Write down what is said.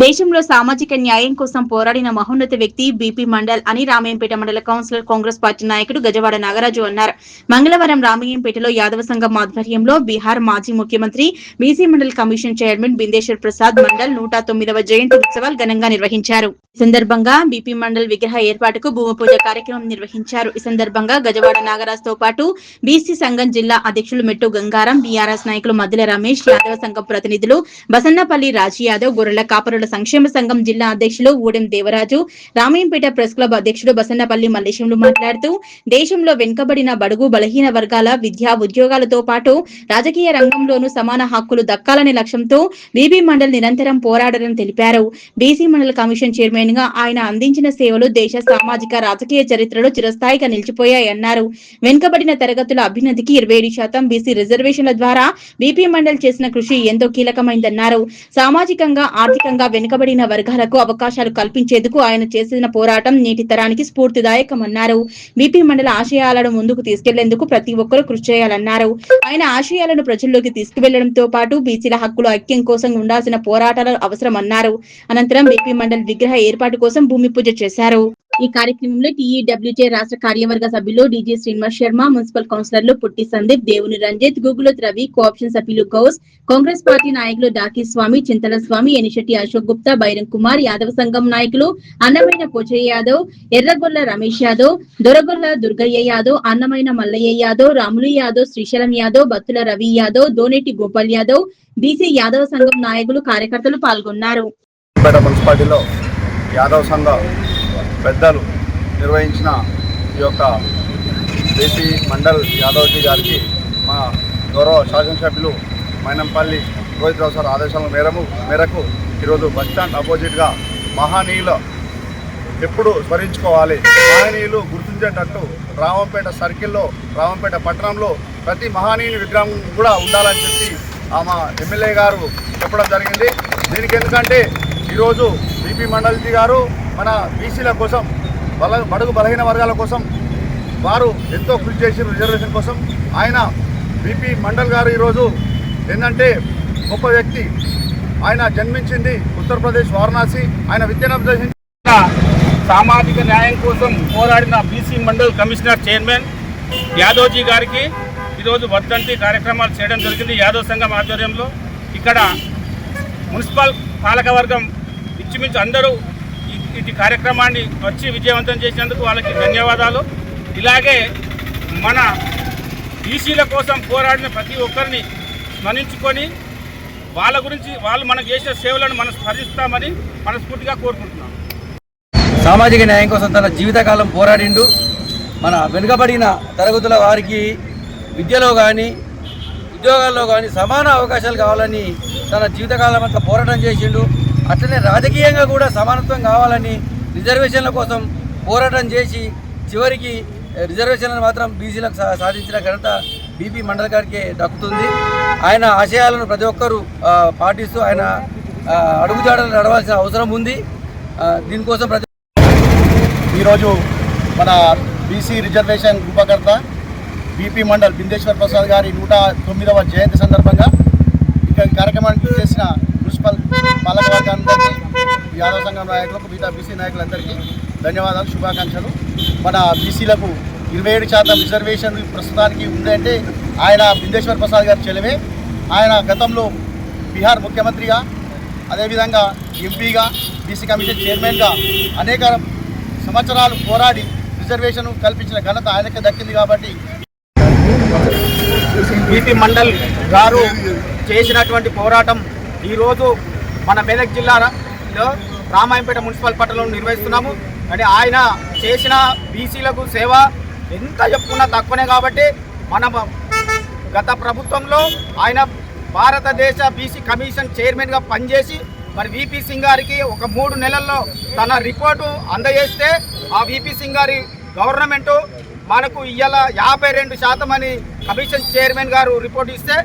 దేశంలో సామాజిక న్యాయం కోసం పోరాడిన మహోన్నత వ్యక్తి బీపీ మండల్ అని రామయ్యంపేట మండల కౌన్సిలర్ కాంగ్రెస్ పార్టీ నాయకుడు గజవాడ నాగరాజు అన్నారు. మంగళవారం రామయ్యంపేటలో యాదవ సంఘం ఆధ్వర్యంలో బీహార్ మాజీ ముఖ్యమంత్రి BC Mandal commission chairman Bindeshwar Prasad Mandal 109వ జయంతి ఉత్సవాలు ఘనంగా నిర్వహించారు. ఈ సందర్భంగా బీపీ మండల్ విగ్రహ ఏర్పాటుకు భూమి పూజ కార్యక్రమం నిర్వహించారు. ఈ సందర్భంగా గజవాడ నాగరాజ్ తో పాటు బీసీ సంఘం జిల్లా అధ్యక్షులు మెట్టు గంగారం, బీఆర్ఎస్ నాయకులు మద్దిల రమేష్, యాదవ సంఘం ప్రతినిధులు బసన్నపల్లి రాజీ యాదవ్, గొర్రెల కాపరుల సంక్షేమ సంఘం జిల్లా అధ్యక్షులు ఊడెం దేవరాజు, రామయ్యంపేట ప్రెస్ క్లబ్ అధ్యక్షుడు బసన్నపల్లి మల్లేశంలు మాట్లాడుతూ దేశంలో వెనుకబడిన బడుగు బలహీన వర్గాల విద్యా ఉద్యోగాలతో పాటు రాజకీయ రంగంలోనూ సమాన హక్కులు దక్కాలనే లక్ష్యంతో బీబీ మండల్ నిరంతరం పోరాడారని తెలిపారు. బీసీ మండల్ కమిషన్ చైర్మన్ గా ఆయన అందించిన సేవలు దేశ సామాజిక రాజకీయ చరిత్రలో చిరస్థాయిగా నిలిచిపోయాయన్నారు. వెనుకబడిన తరగతుల అభ్యున్నతికి 27% బీసీ రిజర్వేషన్ల ద్వారా బీపీ మండల్ చేసిన కృషి ఎంతో కీలకమైందన్నారు. సామాజికంగా ఆర్థికంగా వెనుకబడిన వర్గాలకు అవకాశాలు కల్పించేందుకు ఆయన చేసిన పోరాటం నేటి తరానికి స్ఫూర్తిదాయకమన్నారు. బీపీ మండల ఆశయాలను ముందుకు తీసుకెళ్లేందుకు ప్రతి ఒక్కరూ కృషి చేయాలన్నారు. ఆయన ఆశయాలను ప్రజల్లోకి తీసుకువెళ్లడంతో పాటు బీసీల హక్కుల ఐక్యం కోసం ఉండాల్సిన పోరాటాలు అవసరమన్నారు. అనంతరం బీపీ మండల్ విగ్రహ ఏర్పాటు కోసం భూమి పూజ చేశారు. ఈ కార్యక్రమంలో టీఈడబ్ల్యూజే రాష్ట్ర కార్యవర్గ సభ్యులు డీజీ శ్రీనివాస్ శర్మ, మున్సిపల్ కౌన్సిలర్లు పుట్టి సందీప్, దేవుని రంజిత్, గూగులత్ రవి, కోఆప్షన్ సభ్యులు గౌస్, కాంగ్రెస్ పార్టీ నాయకులు డాకి స్వామి, చింతల స్వామి, ఎనిశెట్టి అశోక్ గుప్తా, బైరం కుమార్, యాదవ సంఘం నాయకులు అన్నమైన పోచయ్య యాదవ్, ఎర్రగొల్ల రమేష్ యాదవ్, దొరగొల్ల దుర్గయ్య యాదవ్, అన్నమైన మల్లయ్య యాదవ్, రాములు యాదవ్, శ్రీశైలం యాదవ్, బత్తుల రవి యాదవ్, దోనేటి గోపాల్ యాదవ్, బీసీ యాదవ సంఘం నాయకులు కార్యకర్తలు పాల్గొన్నారు. యాదవ్ సంఘ పెద్దలు నిర్వహించిన ఈ యొక్క బీసీ మండల్ యాదవ్జీ గారికి మా గౌరవ శాసనసభ్యులు మైనంపల్లి రోహితరావు సార్ ఆదేశాల మేరకు ఈరోజు బస్టాండ్ అపోజిట్గా మహనీయులు ఎప్పుడు స్మరించుకోవాలి, మహనీయులు గుర్తించేటట్టు రామంపేట సర్కిల్లో, రామంపేట పట్టణంలో ప్రతి మహనీయుని విగ్రహం కూడా ఉండాలని చెప్పి మా ఎమ్మెల్యే గారు చెప్పడం జరిగింది. దీనికి ఎందుకంటే ఈరోజు బీపీ మండల్జీ గారు మన బీసీల కోసం, బడుగు బలహీన వర్గాల కోసం వారు ఎంతో కృషి చేసిన రిజర్వేషన్ కోసం. ఆయన బీపీ మండల్ గారు ఈరోజు ఏంటంటే గొప్ప వ్యక్తి. ఆయన జన్మించింది ఉత్తరప్రదేశ్ వారణాసి. ఆయన విద్యను అభ్యసించిన సామాజిక న్యాయం కోసం పోరాడిన BC mandal commissioner chairman Yadavji గారికి ఈరోజు వర్ధంతి కార్యక్రమాలు చేయడం జరిగింది యాదవ్ సంఘం ఆధ్వర్యంలో. ఇక్కడ మున్సిపల్ పాలకవర్గం ఇంచుమించు అందరూ ఈ కార్యక్రమాన్ని వచ్చి విజయవంతం చేసినందుకు వాళ్ళకి ధన్యవాదాలు. ఇలాగే మన బీసీల కోసం పోరాడిన ప్రతి ఒక్కరిని స్మరించుకొని వాళ్ళ గురించి వాళ్ళు మనకు చేసిన సేవలను మనం స్మరిస్తామని మనస్ఫూర్తిగా కోరుకుంటున్నాం. సామాజిక న్యాయం కోసం తన జీవితకాలం పోరాడిండు. మన వెనుకబడిన తరగతుల వారికి విద్యలో కానీ ఉద్యోగాల్లో కానీ సమాన అవకాశాలు కావాలని తన జీవితకాలం అంతా పోరాటం చేసిండు. అట్లనే రాజకీయంగా కూడా సమానత్వం కావాలని రిజర్వేషన్ల కోసం పోరాటం చేసి చివరికి రిజర్వేషన్లను మాత్రం బీసీలకు సాధించిన ఘనత బీపీ మండల్ గారికి దక్కుతుంది. ఆయన ఆశయాలను ప్రతి ఒక్కరూ పాటిస్తూ ఆయన అడుగుజాడలు నడవాల్సిన అవసరం ఉంది. దీనికోసం ఈరోజు మన బీసీ రిజర్వేషన్ రూపకర్త బీపీ మండల్ బిందేశ్వర్ ప్రసాద్ గారి 109వ జయంతి సందర్భంగా ఇక్కడ కార్యక్రమానికి చేసిన మున్సిపల్ పాలకవర్గానికి, యాదవ సంఘం నాయకులకు, మిగతా బీసీ నాయకులందరికీ ధన్యవాదాలు, శుభాకాంక్షలు. మన బీసీలకు 27% రిజర్వేషన్ ప్రస్తుతానికి ఉందంటే ఆయన బిందేశ్వర్ ప్రసాద్ గారి చెలవే. ఆయన గతంలో బీహార్ ముఖ్యమంత్రిగా, అదేవిధంగా ఎంపీగా, బీసీ కమిషన్ చైర్మన్గా అనేక సంవత్సరాలు పోరాడి రిజర్వేషన్ కల్పించిన ఘనత ఆయనకే దక్కింది. కాబట్టి బీపీ మండల్ గారు చేసినటువంటి పోరాటం ఈరోజు మన మెదక్ జిల్లాలో రామాయంపేట మున్సిపల్ పట్టణంలో నిర్వహిస్తున్నాము. కానీ ఆయన చేసిన బీసీలకు సేవ ఎంత చెప్పుకున్నా తక్కువనే. కాబట్టి మన గత ప్రభుత్వంలో ఆయన భారతదేశ బీసీ కమిషన్ చైర్మన్గా పనిచేసి మరి వీపీ సింగ్ గారికి ఒక 3 నెలల్లో తన రిపోర్టు అందజేస్తే ఆ వీపీ సింగ్ గారి గవర్నమెంటు మనకు ఇవాళ 52% అని కమిషన్ చైర్మన్ గారు రిపోర్ట్ ఇస్తే